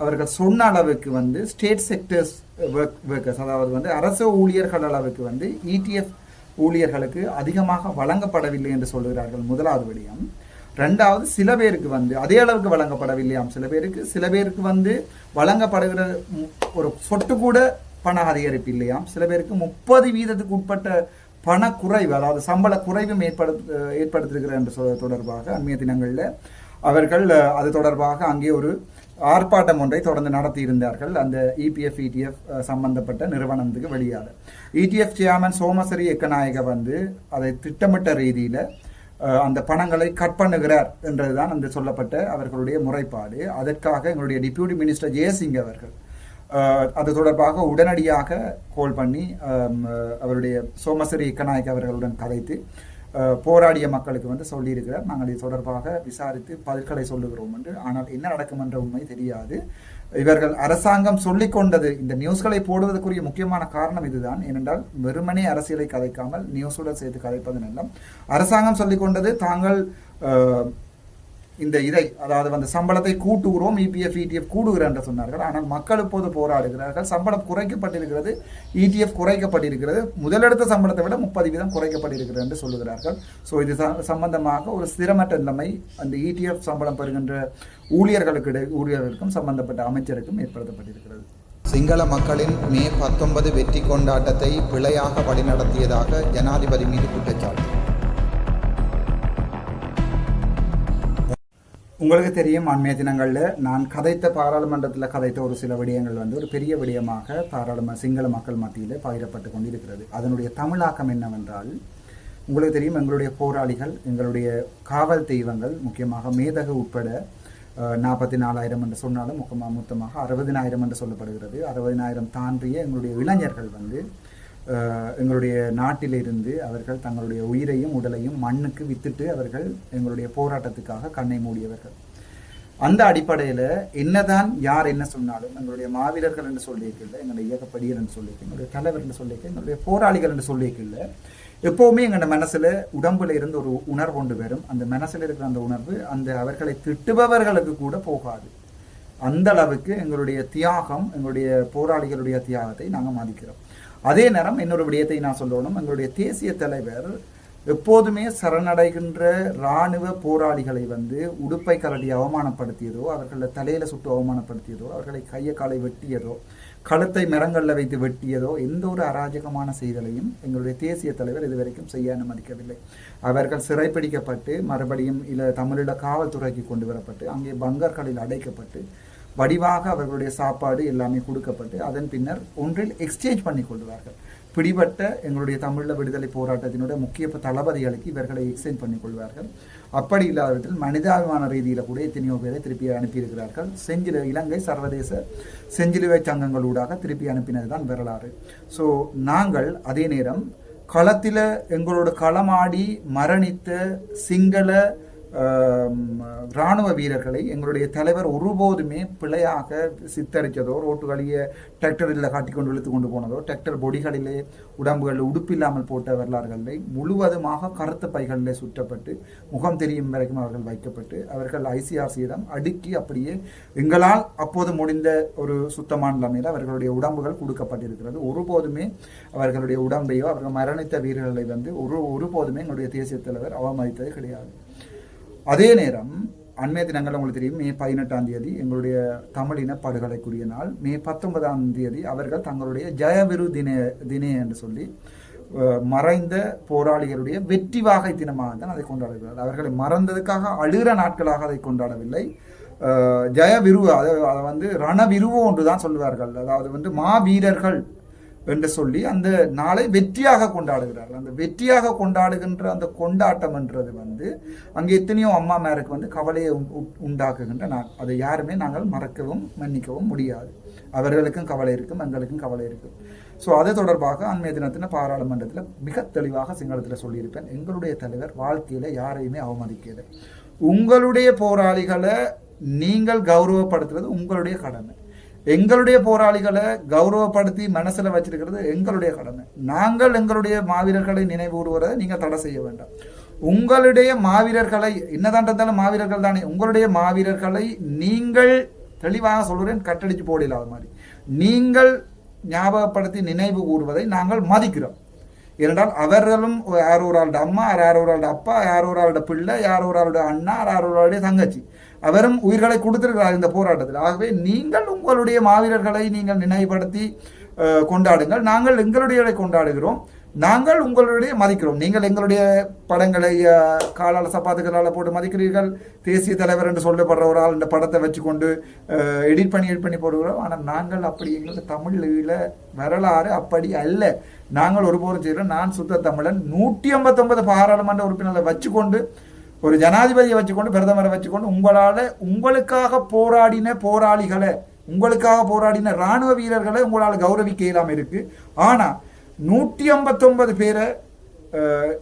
அவர்கள் சொன்ன அளவுக்கு வந்து ஸ்டேட் செக்டர்ஸ் ஒர்க்கர்ஸ், அதாவது வந்து அரசு ஊழியர்கள் அளவுக்கு வந்து இடிஎஃப் ஊழியர்களுக்கு அதிகமாக வழங்கப்படவில்லை என்று சொல்கிறார்கள். முதலாவது விடயம். ரெண்டாவது, சில பேருக்கு வந்து அதே அளவுக்கு வழங்கப்படவில்லையாம். சில பேருக்கு வந்து வழங்கப்படுகிற ஒரு சொட்டு கூட பண அதிகரிப்பு இல்லையாம். சில பேருக்கு 30% உட்பட்ட பண குறைவு, அதாவது சம்பள குறைவும் ஏற்படுத்திருக்கிற என்று தொடர்பாக அண்மைய தினங்களில் அவர்கள் அது தொடர்பாக அங்கே ஒரு ஆர்ப்பாட்டம் ஒன்றை தொடர்ந்து நடத்தி இருந்தார்கள். அந்த இபிஎஃப் இடிஎஃப் சம்பந்தப்பட்ட நிறுவனத்துக்கு வெளியாக இடிஎஃப் சேர்மன் சோமசரி எக்கநாயக வந்து அதை திட்டமிட்ட ரீதியில் அந்த பணங்களை கட் பண்ணுகிறார் என்றதுதான் அந்த சொல்லப்பட்ட அவர்களுடைய முறைப்பாடு. அதற்காக எங்களுடைய டிப்யூட்டி மினிஸ்டர் ஜெயசிங் அவர்கள் அது தொடர்பாக உடனடியாக கோல் பண்ணி அவருடைய சோமசரி எக்கநாயக் அவர்களுடன் கதைத்து போராடிய மக்களுக்கு வந்து சொல்லியிருக்கிறார், நாங்கள் இது தொடர்பாக விசாரித்து பதில்களை சொல்லுகிறோம் என்று. ஆனால் என்ன நடக்கும் என்ற உண்மை தெரியாது. இவர்கள் அரசாங்கம் சொல்லிக் கொண்டது, இந்த நியூஸ்களை போடுவதற்குரிய முக்கியமான காரணம் இதுதான். ஏனென்றால் வெறுமனே அரசியலை கதைக்காமல் நியூஸுடன் சேர்த்து கதைப்பதன் எல்லாம் அரசாங்கம் சொல்லிக் கொண்டது, தாங்கள் இந்த அதாவது வந்து சம்பளத்தை கூட்டுகிறோம், இபிஎஃப் இடிஎஃப் கூடுகிறோம் என்று சொன்னார்கள். ஆனால் மக்கள் இப்போது போராடுகிறார்கள், சம்பளம் குறைக்கப்பட்டிருக்கிறது, இடிஎஃப் குறைக்கப்பட்டிருக்கிறது, முதலெடுத்த சம்பளத்தை விட 30% குறைக்கப்பட்டிருக்கிறது என்று சொல்லுகிறார்கள். ஸோ இது சம்பந்தமாக ஒரு ஸ்திரமற்ற நிலைமை அந்த இடிஎஃப் சம்பளம் பெறுகின்ற ஊழியர்களுக்கும் சம்பந்தப்பட்ட அமைச்சருக்கும் ஏற்படுத்தப்பட்டிருக்கிறது. சிங்கள மக்களின் மே 19 வெற்றி கொண்டாட்டத்தை பிழையாக வழிநடத்தியதாக ஜனாதிபதி மீது குற்றச்சாட்டு. உங்களுக்கு தெரியும், அண்மைய தினங்களில் நான் பாராளுமன்றத்தில் கதைத்த ஒரு சில விடயங்கள் வந்து ஒரு பெரிய விடயமாக சிங்கள மக்கள் மத்தியில் பகிரப்பட்டு கொண்டிருக்கிறது. அதனுடைய தமிழாக்கம் என்னவென்றால், உங்களுக்கு தெரியும், எங்களுடைய போராளிகள், எங்களுடைய காவல் தெய்வங்கள், முக்கியமாக மேதகு உட்பட 44,000 என்று சொன்னாலும் மொத்தமாக 60,000 என்று சொல்லப்படுகிறது. 60,000 தாண்டிய எங்களுடைய இளைஞர்கள் வந்து எங்களுடைய நாட்டிலிருந்து அவர்கள் தங்களுடைய உயிரையும் உடலையும் மண்ணுக்கு வித்துட்டு அவர்கள் எங்களுடைய போராட்டத்துக்காக கண்ணை மூடியவர்கள். அந்த அடிப்படையில் என்னதான் யார் என்ன சொன்னாலும் எங்களுடைய மாவீரர்கள் என்று சொல்லியிருக்கல, எங்களுடைய இயக்கப்படியர் என்று சொல்லியிருக்க, எங்களுடைய தலைவர் என்று சொல்லியிருக்க, எங்களுடைய போராளிகள் என்று சொல்லியிருக்கல, எப்போவுமே எங்களோட மனசில் உடம்புல இருந்து ஒரு உணர்வு கொண்டு வரும். அந்த மனசில் இருக்கிற அந்த உணர்வு அந்த அவர்களை திட்டுபவர்களுக்கு கூட போகாது. அந்த அளவுக்கு எங்களுடைய தியாகம், எங்களுடைய போராளிகளுடைய தியாகத்தை நாங்கள் மதிக்கிறோம். அதே நேரம் இன்னொரு விடயத்தை நான் சொல்லணும், எங்களுடைய தேசிய தலைவர் எப்போதுமே சரணடைகின்ற இராணுவ போராளிகளை வந்து உடுப்பை கலட்டி அவமானப்படுத்தியதோ, அவர்களை தலையில சுட்டு அவமானப்படுத்தியதோ, அவர்களை கையை காலை வெட்டியதோ, களத்தை மரங்களில் வைத்து வெட்டியதோ எந்த ஒரு அராஜகமான செய்தலையும் எங்களுடைய தேசிய தலைவர் இதுவரைக்கும் செய்ய அனுமதிக்கவில்லை. அவர்கள் சிறைப்பிடிக்கப்பட்டு மறுபடியும் தமிழீழ காவல்துறைக்கு கொண்டு வரப்பட்டு அங்கே பங்கர்களில் அடைக்கப்பட்டு வடிவாக அவர்களுடைய சாப்பாடு எல்லாமே கொடுக்கப்பட்டு அதன் பின்னர் ஒன்றில் எக்ஸ்சேஞ்ச் பண்ணி கொள்வார்கள். பிடிபட்ட எங்களுடைய தமிழீழ விடுதலை போராட்டத்தினுடைய முக்கிய தளபதிகளுக்கு இவர்களை எக்ஸ்சேஞ்ச் பண்ணி கொள்வார்கள். அப்படி இல்லாதவற்றில் மனிதாபிமான ரீதியில் கூட எத்தனையோ பேரை திருப்பி அனுப்பியிருக்கிறார்கள். இலங்கை சர்வதேச செஞ்சிலுவை சங்கங்களூடாக திருப்பி அனுப்பினது தான் வரலாறு. ஸோ நாங்கள் அதே நேரம் களத்தில் எங்களோட களமாடி மரணித்த சிங்கள இராணுவ வீரர்களை எங்களுடைய தலைவர் ஒருபோதுமே பிழையாக சித்தரித்ததோ, ரோட்டுகளிலே டிராக்டரில் காட்டி கொண்டு இழுத்து கொண்டு போனதோ, டிராக்டர் பொடிகளிலே உடம்புகளில் உடுப்பில்லாமல் போட்ட வரலாறுகளை முழுவதுமாக கருத்து பைகளிலே சுற்றப்பட்டு முகம் தெரியும் வரைக்கும் அவர்கள் வைக்கப்பட்டு அவர்கள் ஐசிஆர்சியிடம் அடுக்கி அப்படியே எங்களால் அப்போது முடிந்த ஒரு சுத்தமான நிலைமையில் அவர்களுடைய உடம்புகள் கொடுக்கப்பட்டிருக்கிறது. ஒருபோதுமே அவர்களுடைய உடம்பையோ அவர்கள் மரணித்த வீரர்களை ஒருபோதுமே எங்களுடைய தேசிய தலைவர் அவமதித்தது கிடையாது. அதே நேரம் அண்மைய தினங்கள் உங்களுக்கு தெரியும், மே 18ஆம் தேதி எங்களுடைய தமிழின படுகொலைக்குரிய நாள். மே 19ஆம் தேதி அவர்கள் தங்களுடைய ஜெயவிரு தினே என்று சொல்லி மறைந்த போராளிகளுடைய வெற்றி வாகை தினமாக தான் அதை கொண்டாடுகிறார்கள். அவர்களை மறந்ததுக்காக அழுகிற நாட்களாக அதை கொண்டாடவில்லை. ஜெயவிரு அதை ரணவிருவோ ஒன்று தான் சொல்லுவார்கள். அதாவது மாவீரர்கள் என்று சொல்லி அந்த நாளை வெற்றியாக கொண்டாடுகிறார்கள். அந்த வெற்றியாக கொண்டாடுகின்ற அந்த கொண்டாட்டம் என்றது அங்கே எத்தனையோ அம்மாமாருக்கு கவலையை உண்டாக்குகின்ற நாள். அதை யாருமே நாங்கள் மறக்கவும் மன்னிக்கவும் முடியாது. அவர்களுக்கும் கவலை இருக்கும், எங்களுக்கும் கவலை இருக்கும். ஸோ அது தொடர்பாக அண்மைய தினத்தின பாராளுமன்றத்தில் மிக தெளிவாக சிங்களத்தில் சொல்லியிருப்பேன். எங்களுடைய தலைவர் வாழ்க்கையில் யாரையுமே அவமதிக்கல. உங்களுடைய போராளிகளை நீங்கள் கௌரவப்படுத்துவது உங்களுடைய கடமை. எங்களுடைய போராளிகளை கௌரவப்படுத்தி மனசுல வச்சிருக்கிறது எங்களுடைய கடமை. நாங்கள் எங்களுடைய மாவீரர்களை நினைவுறுவதை நீங்க தடை செய்ய வேண்டாம். உங்களுடைய மாவீரர்களை என்னதான் இருந்தாலும் மாவீரர்கள் தானே, உங்களுடைய மாவீரர்களை நீங்கள் தெளிவாக சொல்கிறேன், கட்டடிச்சு போடலாத மாதிரி நீங்கள் ஞாபகப்படுத்தி நினைவு கூறுவதை நாங்கள் மதிக்கிறோம். ஏனென்றால் அவர்களும் யார் ஒரு ஆளுடைய அம்மா, யார் ஒரு ஆளுடைய அப்பா, யார் ஒரு ஆளுடைய பிள்ளை, யார் ஒரு ஆளுடைய அண்ணா, யார் ஒரு ஆளுடைய தங்கச்சி, அவரும் உயிர்களை கொடுத்திருக்கிறார் இந்த போராட்டத்தில். ஆகவே நீங்கள் உங்களுடைய மாவீரர்களை நீங்கள் நினைவுபடுத்தி கொண்டாடுங்கள். நாங்கள் எங்களுடைய கொண்டாடுகிறோம். நாங்கள் உங்களுடைய மதிக்கிறோம். நீங்கள் எங்களுடைய படங்களை காலால் சப்பாத்துக்களால் போட்டு மதிக்கிறீர்கள். தேசிய தலைவர் என்று சொல்லப்படுற ஒரு ஆள் இந்த படத்தை வச்சு கொண்டு எடிட் பண்ணி போடுகிறோம். ஆனால் நாங்கள் அப்படி எங்களுக்கு தமிழில் வரலாறு அப்படி அல்ல. நாங்கள் ஒருபோதும் செய்கிறோம். நான் சுத்த தமிழன் 159 பாராளுமன்ற உறுப்பினர்களை வச்சுக்கொண்டு, ஒரு ஜனாதிபதியை வச்சுக்கொண்டு, பிரதமரை வச்சுக்கொண்டு உங்களுக்காக போராடின போராளிகளை, உங்களுக்காக போராடின இராணுவ வீரர்களை உங்களால் கௌரவிக்க இயலாமல் இருக்கு. ஆனால் 159 பேரை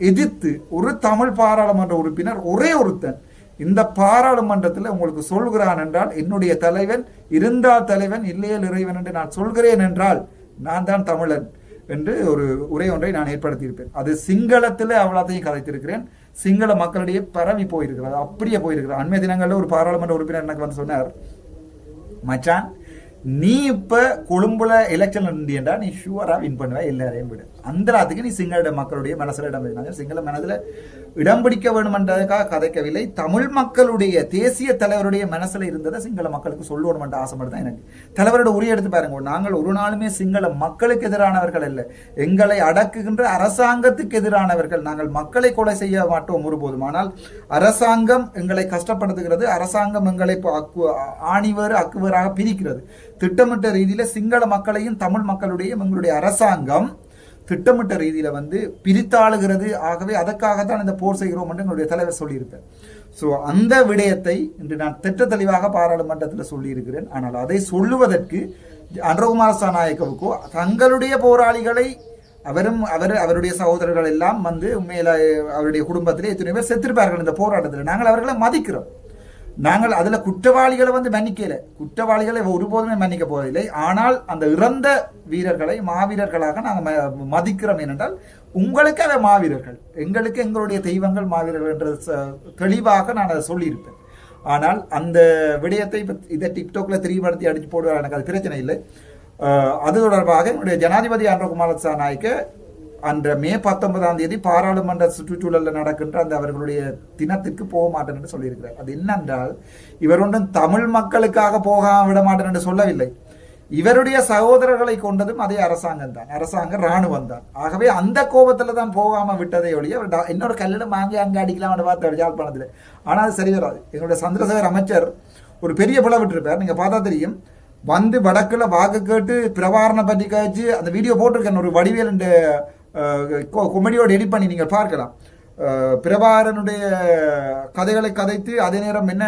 எதிர்த்து ஒரு தமிழ் பாராளுமன்ற உறுப்பினர் ஒரே ஒருத்தன் இந்த பாராளுமன்றத்தில் உங்களுக்கு சொல்கிறான் என்றால், என்னுடைய தலைவன் இருந்தால் தலைவன், இல்லையே இறைவன் என்று நான் சொல்கிறேன் என்றால் நான் தான் தமிழன் என்று ஒரு உரை ஒன்றை நான் ஏற்படுத்தியிருப்பேன். அது சிங்களத்தில் அவ்வளோத்தையும் கதைத்திருக்கிறேன். சிங்கள மக்களிடையே பரவி போயிருக்கிறது, அப்படியே போயிருக்கிறது. அண்மைய தினங்களில் ஒரு பாராளுமன்ற உறுப்பினர் எனக்கு சொன்னார், மச்சான் நீ இப்ப கொழும்புல எலெக்ஷன் நின்றா நீ ஷுவரா வின் பண்ணுவ எல்லாரையும் விட. அந்த ராத்துக்கு நீ சிங்கள மக்களுடைய மனசுல இடம் பிடிக்கிறாங்க. சிங்கள மனதுல இடம் பிடிக்க வேண்டும் என்றதுக்காக கதைக்கவில்லை. தமிழ் மக்களுடைய தேசிய தலைவருடைய மனசுல இருந்ததை சிங்கள மக்களுக்கு சொல்லணும் என்ற ஆசைப்பட்டு தான் எனக்கு. தலைவரோட உரிய எடுத்து பாருங்க, நாங்கள் ஒரு நாளுமே சிங்கள மக்களுக்கு எதிரானவர்கள் அல்ல, எங்களை அடக்குகின்ற அரசாங்கத்துக்கு எதிரானவர்கள். நாங்கள் மக்களை கொலை செய்ய மாட்டோம் ஒருபோதும். ஆனால் அரசாங்கம் எங்களை கஷ்டப்படுத்துகிறது, அரசாங்கம் எங்களை ஆணிவேறு அக்குவேறாக பிரிக்கிறது. திட்டமிட்ட ரீதியில சிங்கள மக்களையும் தமிழ் மக்களுடைய எங்களுடைய அரசாங்கம் திட்டமிட்ட ரீதியில பிரித்தாளுகிறது. ஆகவே அதற்காகத்தான் இந்த போர் செய்கிறோம் என்று எங்களுடைய தலைவர் சொல்லியிருப்பார். ஸோ அந்த விடயத்தை இன்று நான் திட்ட தெளிவாக பாராளுமன்றத்தில் சொல்லியிருக்கிறேன். ஆனால் அதை சொல்லுவதற்கு அனுரகுமார சாநாயக்கவுக்கோ தங்களுடைய போராளிகளை அவருடைய சகோதரர்கள் எல்லாம் உண்மையில அவருடைய குடும்பத்திலே எத்தனை பேர் செத்திருப்பார்கள் இந்த போராட்டத்தில். நாங்கள் அவர்களை மதிக்கிறோம். நாங்கள் அதுல குற்றவாளிகளை மன்னிக்கல, குற்றவாளிகளை ஒருபோதுமே மன்னிக்க போவதில்லை. ஆனால் அந்த இறந்த வீரர்களை மாவீரர்களாக நாங்கள் மதிக்கிறோம். ஏனென்றால் உங்களுக்கு அவை மாவீரர்கள், எங்களுக்கு எங்களுடைய தெய்வங்கள் மாவீரர்கள் என்ற தெளிவாக நான் அதை சொல்லியிருப்பேன். ஆனால் அந்த விடயத்தை இதை டிக்டாக்ல தெளிவுபடுத்தி அடிச்சு போடுவார், எனக்கு அது பிரச்சனை இல்லை. அது தொடர்பாக என்னுடைய ஜனாதிபதி அனுரகுமார சாநாயக்க அன்ற மே 19ஆம் தேதி பாராளுமன்ற சுற்றுச்சூழலில் நடக்கின்ற அந்த அவர்களுடைய தினத்திற்கு போக மாட்டேன் என்று சொல்லியிருக்கிறார். அது என்னென்றால், இவர் ஒன்றும் தமிழ் மக்களுக்காக போக விட மாட்டேன் என்று சொல்லவில்லை. இவருடைய சகோதரர்களை கொண்டதும் அதே அரசாங்கம் தான், அரசாங்க இராணுவம் தான். ஆகவே அந்த கோபத்துல தான் போகாம விட்டதை ஒழிய என்னோட கல்லில் வாங்கி அங்கே அடிக்கலாம் பார்த்து யாழ்ப்பாணத்தில். ஆனால் அது சரி வராது. என்னுடைய சந்திரசேகர் அமைச்சர் ஒரு பெரிய பிள்ளை விட்டுருப்பார், நீங்க பார்த்தா தெரியும். வந்து வடக்குல வாக்கு கேட்டு பிரபாரணை பற்றி கழிச்சு அந்த வீடியோ போட்டிருக்கேன், ஒரு வடிவேல் கொமெடியோடு எடிட் பண்ணி நீங்கள் பார்க்கலாம். பிரபாகரனுடைய கதைகளை கதைத்து அதே நேரம் என்ன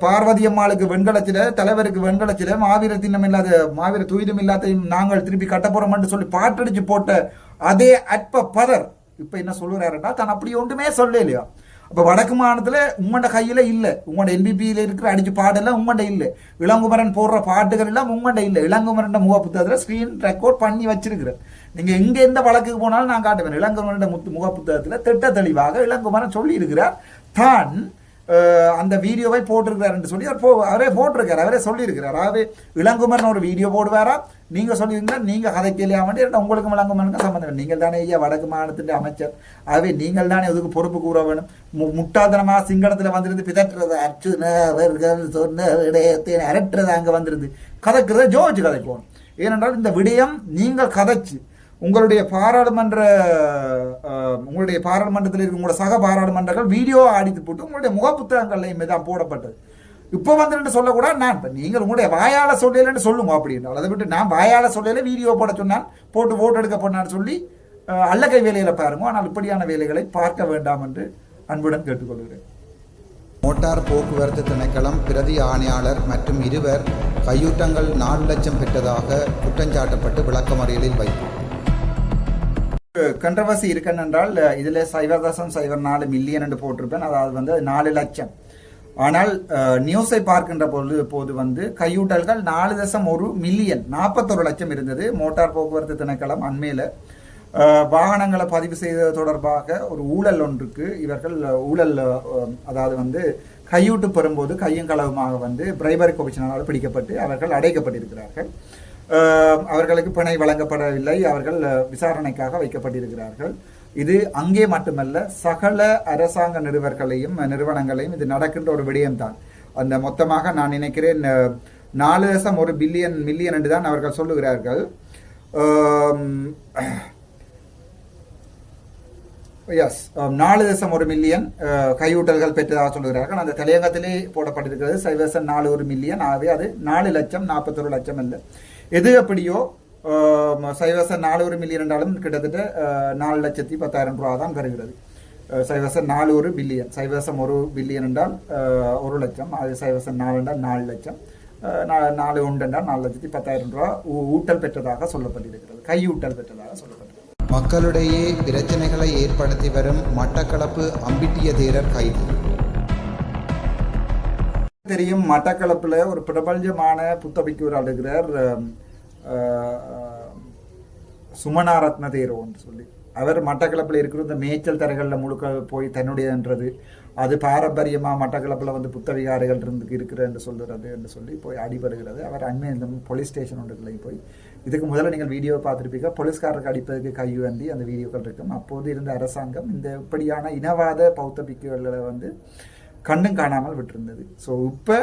பார்வதி அம்மாளுக்கு வெண்கலச்சில, தலைவருக்கு வெண்கலச்சில, மாவீர திண்ணம் இல்லாத மாவீர துயிலும் இல்லாதையும் நாங்கள் திருப்பி கட்டப்போறோம்னு சொல்லி பாட்டடிச்சு போட்ட அதே அற்ப பதர் இப்ப என்ன சொல்லுறாருன்னா தான் அப்படி ஒன்றுமே சொல்ல இல்லையா. அப்ப வடக்கு மாநிலத்துல உங்களோட கையில இல்ல, உங்களோட என்பிபியில இருக்கிற அடிச்சு பாடெல்லாம் உங்கள்ட இல்ல, இளங்குமரன் போடுற பாட்டுகள் எல்லாம் உங்கள்ட இல்ல. இளங்குமரன் முக புத்தகத்துல ஸ்கிரீன் ரெக்கார்ட் பண்ணி வச்சிருக்கிறேன். நீங்க எங்க எந்த வழக்குக்கு போனாலும் நான் காட்டுவேன். இளங்குமரன் முக புத்தகத்துல திட்ட தெளிவாக இளங்குமரன் சொல்லி இருக்கிறார் தான் அந்த வீடியோவை போட்டிருக்கிறார் என்று சொல்லி அவரே போட்டிருக்காரு, அவரே சொல்லியிருக்கிறார். ஆகவே இளங்குமரன் ஒரு வீடியோ போடுவாரா, நீங்க சொல்லியிருந்தா நீங்க கதை கேள்வியாமட்டி உங்களுக்கும் இளங்குமரனுக்கும் சம்பந்தம். நீங்கள் தானே ஐயா வடக்கு மாநிலத்தின் அமைச்சர், ஆகவே நீங்கள் தானே அதுக்கு பொறுப்பு கூற வேணும். முட்டாள்தனமா சிங்களத்துல வந்திருந்து பிதற்றுறது, அர்ச்சுனவர்கள் சொன்ன விடயத்தை அரட்டுறது அங்க வந்திருந்து கதைக்கிறத ஜோதிச்சு கதைக்கணும். ஏனென்றால் இந்த விடயம் நீங்கள் கதைச்சு உங்களுடைய பாராளுமன்றத்தில் இருக்க உங்களோட சக பாராளுமன்றங்கள் வீடியோ அடித்து போட்டு உங்களுடைய முகப்புத்தகங்கள்லையும் தான் போடப்பட்டது. இப்போ வந்து சொல்லக்கூடாது, நான் இப்போ நீங்கள் உங்களுடைய வாயால சொல்லலன்னு சொல்லுங்க அப்படின்றால், அதை விட்டு நான் வாயால சொல்லல வீடியோ போட சொன்னான், போட்டு ஓட்டு எடுக்க போனான்னு சொல்லி அல்லகை வேலையில பாருங்க. ஆனால் இப்படியான வேலைகளை பார்க்க வேண்டாம் என்று அன்புடன் கேட்டுக்கொள்கிறேன். மோட்டார் போக்குவரத்து திணைக்களம் பிரதி ஆணையாளர் மற்றும் இருவர் கையூட்டங்கள் 4 லட்சம் பெற்றதாக குற்றஞ்சாட்டப்பட்டு விளக்கமறியலில் வைப்பு. கண்ட்ரவர்சி இருக்கென்றால் இதில் 0.04 மில்லியன் என்று போட்டிருப்பேன், அதாவது வந்து 4 லட்சம். ஆனால் நியூஸை பார்க்கின்ற போது வந்து கையூட்டல்கள் 4.1 மில்லியன் 41 லட்சம் இருந்தது. மோட்டார் போக்குவரத்து திணைக்களம் அண்மையில் வாகனங்களை பதிவு செய்தது தொடர்பாக ஒரு ஊழல் ஒன்றுக்கு இவர்கள் ஊழல், அதாவது வந்து கையூட்டு பெறும்போது கையும் களவுமாக வந்து பிரைபரி கொமிஷனால் பிடிக்கப்பட்டு அவர்கள் அடைக்கப்பட்டிருக்கிறார்கள். அவர்களுக்கு பிணை வழங்கப்படவில்லை, அவர்கள் விசாரணைக்காக வைக்கப்பட்டிருக்கிறார்கள். இது அங்கே மட்டுமல்ல, சகல அரசாங்க நிறுவனங்களையும் இது நடக்கின்ற ஒரு விடயம்தான். அந்த மொத்தமாக நான் நினைக்கிறேன் 4.1 மில்லியன் என்று தான் அவர்கள் சொல்லுகிறார்கள். எஸ், 4.1 மில்லியன் கையூட்டல்கள் பெற்றதாக சொல்லுகிறார்கள். அந்த தலையங்கத்திலே போடப்பட்டிருக்கிறது 0.41 மில்லியன். ஆகவே அது 4 லட்சம் 41 லட்சம் அல்ல. எது எப்படியோ 0.41 மில்லியன் என்றாலும் கிட்டத்தட்ட 4,10,10,000 ரூபா தான் வருகிறது. 0.41 பில்லியன், 0.1 பில்லியன் என்றால் 1 லட்சம், அது 0.4 என்றால் 4 லட்சம், 4 உண்டு என்றால் 4,10,000 ரூபா ஊட்டல் பெற்றதாக சொல்லப்பட்டிருக்கிறது, கையூட்டல் பெற்றதாக சொல்லப்பட்டிருக்கிறது. மக்களிடையே பிரச்சனைகளை ஏற்படுத்தி வரும் மட்டக்களப்பு அம்பிட்டிய தேரர் கைது. தெரியும், மட்டக்களப்புல ஒரு பிரபஞ்சமான புத்தபிக்குவர் அழுகிறார் சுமனாரத்ன தேரோ என்று சொல்லி. அவர் மட்டக்களப்பில் இருக்கிற இந்த மேய்ச்சல் தரைகளில் முழுக்க போய் தன்னுடையன்றது, அது பாரம்பரியமா மட்டக்களப்பில் வந்து புத்தவிகாரிகள் இருக்கிற என்று சொல்லுறது என்று சொல்லி போய் அடிபடுகிறது. அவர் அண்மை இந்த போலீஸ் ஸ்டேஷன் ஒன்றுகளையும் போய், இதுக்கு முதல்ல நீங்கள் வீடியோவை பார்த்துருப்பீங்க, போலீஸ்காரருக்கு அடிப்பதற்கு கையுந்தி அந்த வீடியோக்கள் இருக்கும். அப்போது இருந்த அரசாங்கம் இந்த இப்படியான இனவாத பௌத்த பிக்குகளை வந்து கண்ணும் காணாமல் விட்டுருந்தது. ஸோ இப்போ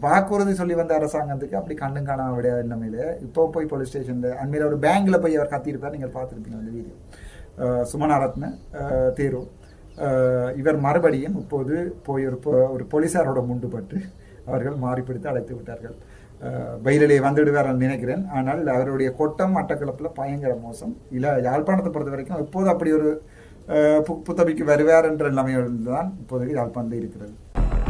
வாக்குறுதி சொல்லி வந்த அரசாங்கத்துக்கு அப்படி கண்ணும் காணாமல் விட நிலைமையில இப்போ போய் போலீஸ் ஸ்டேஷனில் அண்மையில் ஒரு பேங்கில் போய் அவர் கத்தியிருப்பார், நீங்கள் பார்த்துருப்பீங்க அந்த வீடியோ. சுமனாரத்ன தேரோ இவர் மறுபடியும் இப்போது போய் ஒரு போலீஸாரோட முண்டுபட்டு அவர்கள் மாறிப்பிடித்து அழைத்து விட்டார்கள். பயிரிலே வந்துடுவார் நினைக்கிறேன். ஆனால் அவருடைய கொட்டம் மட்டக்களப்பில் பயங்கர மோசம். இல்லை, யாழ்ப்பாணத்தை பொறுத்த வரைக்கும் இப்போது அப்படி ஒரு புத்தபிக்கு வருவார் என்ற நிலைமையில்தான் இப்போதைக்கு யாழ்ப்பாணத்தில் இருக்கிறது.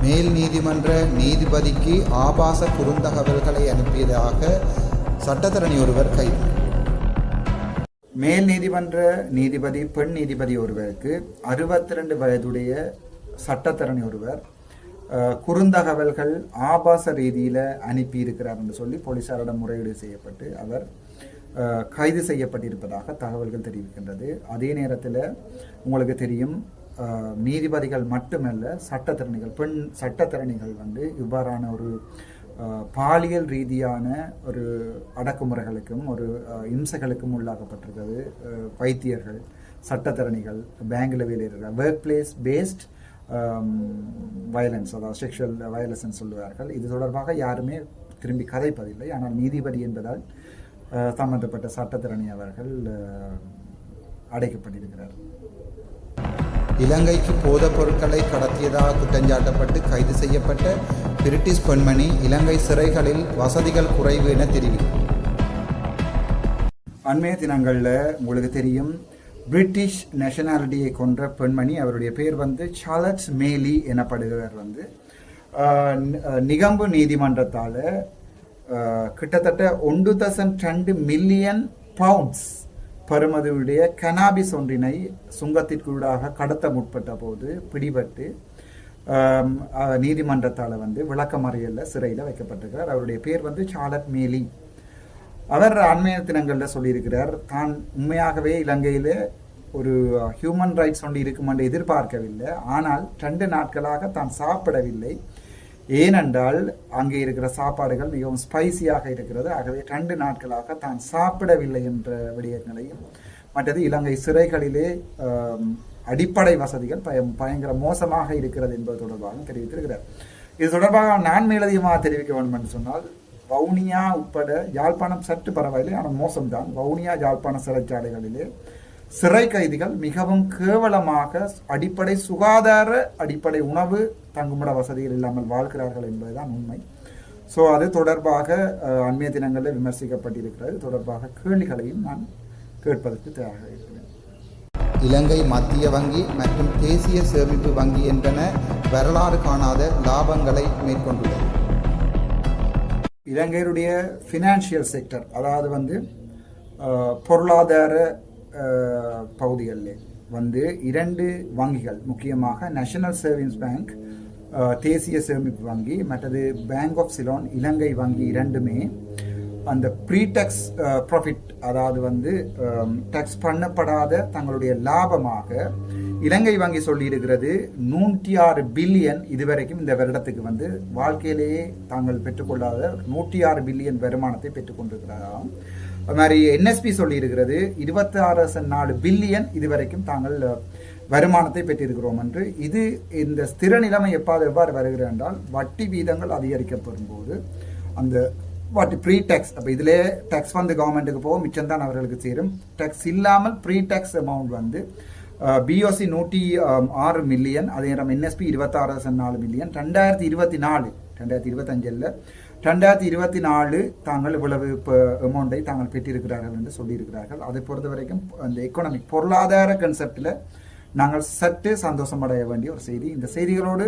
மேல் நீதிமன்ற நீதிபதிக்கு ஆபாச குறுந்தகவல்களை அனுப்பியதாக சட்டத்தரணி ஒருவர் கைது. மேல் நீதிமன்ற நீதிபதி, பெண் நீதிபதி ஒருவருக்கு 62 வயதுடைய சட்டத்தரணி ஒருவர் குறுந்தகவல்கள் ஆபாச ரீதியில் அனுப்பி இருக்கிறார் என்று சொல்லி போலீசாரிடம் முறையீடு செய்யப்பட்டு அவர் கைது செய்யப்பட்டிருப்பதாக தகவல்கள் தெரிவிக்கின்றது. அதே நேரத்தில் உங்களுக்கு தெரியும், நீதிபதிகள் மட்டுமல்ல, சட்டத்தரணிகள், பெண் சட்டத்தரணிகள் வந்து இவ்வாறான ஒரு பாலியல் ரீதியான ஒரு அடக்குமுறைகளுக்கும் ஒரு இம்சைகளுக்கும் உள்ளாக்கப்பட்டிருக்கிறது. வைத்தியர்கள், சட்டத்தரணிகள், பேங்கில் வேலையிடுறாங்க, ஒர்க் பிளேஸ் பேஸ்ட் வயலன்ஸ், அதாவது செக்ஷுவல் வயலன்ஸ் சொல்லுவார்கள். இது தொடர்பாக யாருமே திரும்பி கதைப்பதில்லை. ஆனால் நீதிபதி என்பதால் சம்பந்தப்பட்ட சட்டத்திரணி அவர்கள் அடைக்கப்பட்டிருக்கிறார். இலங்கைக்கு போதைப் பொருட்களை கடத்தியதாக குற்றஞ்சாட்டப்பட்டு கைது செய்யப்பட்ட பிரிட்டிஷ் பெண்மணி இலங்கை சிறைகளில் வசதிகள் குறைவு என தெரிவித்தார். அண்மைய தினங்களில் உங்களுக்கு தெரியும், பிரிட்டிஷ் நேஷனாலிட்டியை கொன்ற பெண்மணி, அவருடைய பேர் வந்து சார்லட் மேலி எனப்படுகிறவர் வந்து நிகம்பு நீதிமன்றத்தால் கிட்டத்தட்ட 1.2 மில்லியன் பவுண்ட்ஸ் பெறுமதியுடைய கனாபிஸ் ஒன்றினை சுங்கத்திற்குள்ளாக கடத்த முற்பட்ட போது பிடிபட்டு நீதிமன்றத்தால் வந்து விளக்கமறியலில் சிறையில் வைக்கப்பட்டிருக்கிறார். அவருடைய பேர் வந்து சார்லட் மேலி. அவர் அண்மைய தினங்களில் சொல்லியிருக்கிறார், தான் உண்மையாகவே இலங்கையில் ஒரு ஹியூமன் ரைட்ஸ் ஒன்று இருக்கும் என்று எதிர்பார்க்கவில்லை. ஆனால் 2 நாட்களாக தான் சாப்பிடவில்லை. ஏனென்றால் அங்கே இருக்கிற சாப்பாடுகள் மிகவும் ஸ்பைசியாக இருக்கிறது. ஆகவே 2 நாட்களாக தான் சாப்பிடவில்லை என்ற விடயங்களையும், மற்றது இலங்கை சிறைகளிலே அடிப்படை வசதிகள் பயங்கர மோசமாக இருக்கிறது என்பது தொடர்பாக தெரிவித்திருக்கிறார். இது தொடர்பாக நான் மேலதிகமாக தெரிவிக்க வேண்டும் என்று சொன்னால், வவுனியா உட்பட யாழ்ப்பாணம் சற்று பரவாயில்லை, ஆனால் மோசம்தான். வவுனியா யாழ்ப்பாண சிறைச்சாலைகளிலே சிறை கைதிகள் மிகவும் கேவலமாக அடிப்படை சுகாதார அடிப்படை உணவு தங்குமிட வசதிகள் இல்லாமல் வாழ்கிறார்கள் என்பதுதான் உண்மை. ஸோ அது தொடர்பாக அண்மைய தினங்களில் விமர்சிக்கப்பட்டிருக்கிறது. தொடர்பாக கேள்விகளையும் நான் கேட்பதற்கு தயாராக இருக்கிறேன். இலங்கை மத்திய வங்கி மற்றும் தேசிய சேமிப்பு வங்கி என்பன வரலாறு காணாத லாபங்களை மேற்கொண்டுள்ளது. இலங்கையுடைய ஃபினான்ஷியல் செக்டர், அதாவது வந்து பொருளாதார பகுதிகளில் வந்து 2 வங்கிகள், முக்கியமாக நேஷனல் சேவிங்ஸ் பேங்க் தேசிய சேமிப்பு வங்கி, மற்றது பேங்க் ஆஃப் சிலோன் இலங்கை வங்கி, இரண்டுமே அந்த ப்ரீடெக்ஸ் ப்ராஃபிட், அதாவது வந்து டேக்ஸ் பண்ணப்படாத தங்களுடைய லாபமாக இலங்கை வங்கி சொல்லியிருக்கிறது 106 பில்லியன் இதுவரைக்கும் இந்த வருடத்துக்கு வந்து வாழ்க்கையிலேயே தாங்கள் பெற்றுக்கொள்ளாத 106 பில்லியன் வருமானத்தை பெற்றுக்கொண்டிருக்கிறாராம். அது மாதிரி என்எஸ்பி சொல்லியிருக்கிறது 26.4 பில்லியன் இதுவரைக்கும் தாங்கள் வருமானத்தை பெற்றிருக்கிறோம் என்று. இது இந்த ஸ்திர நிலைமை எவ்வாறு வருகிறது என்றால், வட்டி வீதங்கள் அதிகரிக்கப்படும் போது அந்த வட்டி ப்ரீ டேக்ஸ், அப்போ இதிலே டேக்ஸ் வந்து கவர்மெண்ட்டுக்கு போகும், மிச்சம்தான் அவர்களுக்கு சேரும். டேக்ஸ் இல்லாமல் ப்ரீ டேக்ஸ் அமௌண்ட் வந்து பிஓசி 106 மில்லியன், அதே நேரம் என்எஸ்பி 26.4 மில்லியன். 2024 2025 2024 தாங்கள் இவ்வளவு அமௌண்ட்டை தாங்கள் பெற்றிருக்கிறார்கள் என்று சொல்லியிருக்கிறார்கள். அதை பொறுத்த வரைக்கும் அந்த எக்கனாமிக் பொருளாதார கன்செப்டில் நாங்கள் சற்று சந்தோஷமடைய வேண்டிய ஒரு செய்தி. இந்த செய்திகளோடு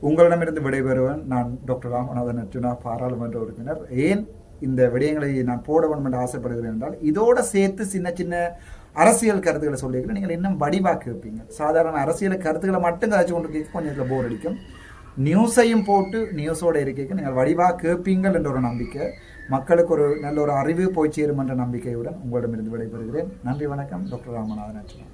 உங்களிடமிருந்து விடைபெறுவேன். நான் டாக்டர் ராமநாதன் அர்ஜுனா, பாராளுமன்ற உறுப்பினர். ஏன் இந்த விடயங்களை நான் போட வேண்டும் என்று ஆசைப்படுகிறேன் என்றால், இதோட சேர்த்து சின்ன சின்ன அரசியல் கருத்துக்களை சொல்லியிருக்கிறேன். நீங்கள் இன்னும் வடிவாக்கி வைப்பீங்க. சாதாரண அரசியல் கருத்துக்களை மட்டும் கதைச்சு கொண்டு கேட்க கொஞ்சம் இதில் போர் அடிக்கும். நியூஸையும் போட்டு நியூஸோட இருக்கைக்கு நீங்கள் வடிவாக கேட்பீங்கள் என்ற ஒரு நம்பிக்கை, மக்களுக்கு ஒரு நல்ல ஒரு அறிவு போய் சேரும் என்ற நம்பிக்கையுடன் உங்களிடமிருந்து விடைபெறுகிறேன். நன்றி, வணக்கம். டாக்டர் ராமநாதன் அர்ஜுனா.